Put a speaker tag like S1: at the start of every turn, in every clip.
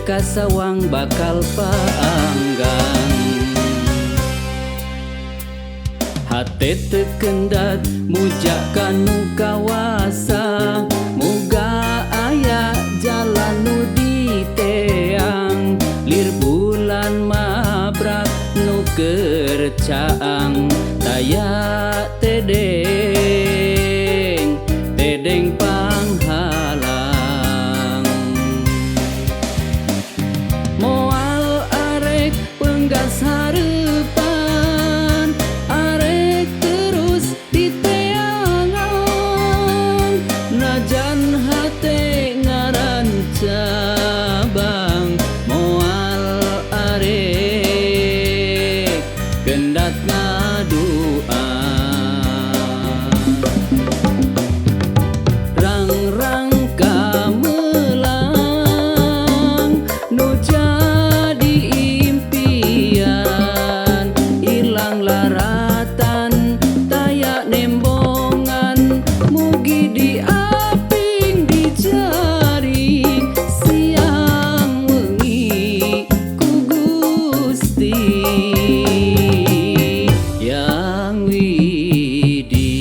S1: teka sawang bakal paanggang. Hate tekendat mujak kanu kawasa, muga aya jalan nu diteang, lir bulan mabrak nu kercaang, taya tedeng tedeng panghalang. Moal arek penggas hareupan, arek terus diteangan, najan hate ngaran cabang. Moal arek gendat ngadua, rang-rang kamelang nu jadi impian, ilang laratan taya nembongan, mugi diaping dijari siang wengi ku Gusti yang widi.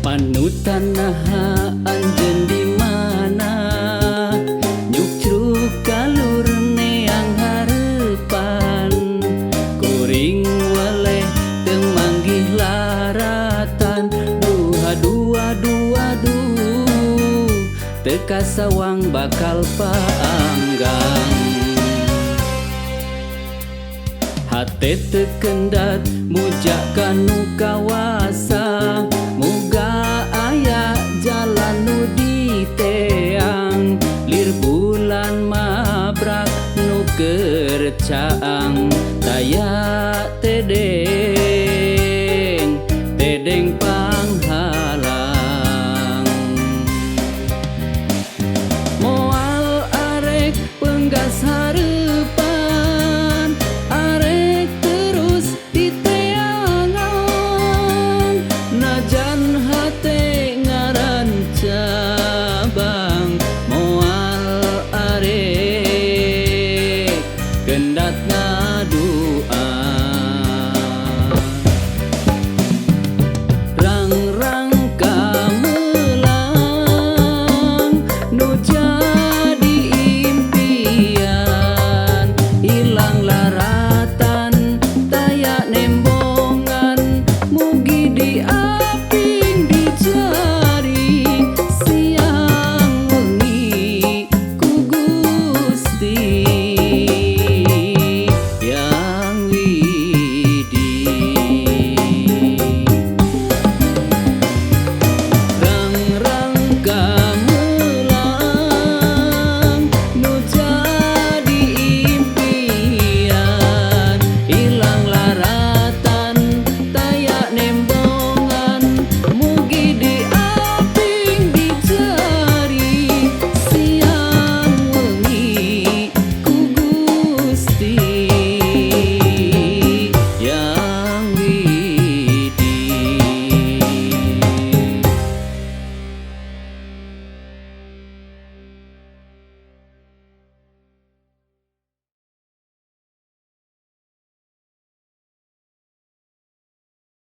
S1: Panutan naha anjeun di mana, nyukruk kalur neang hareupan, kuring waleh teu manggih laratan, duha dua dua teka sawang bakal paanggang. Hate tekendat mujak kanu kawasa, muga aya jalan nu diteang, lir bulan mabrak nu kercaang, taya tedeng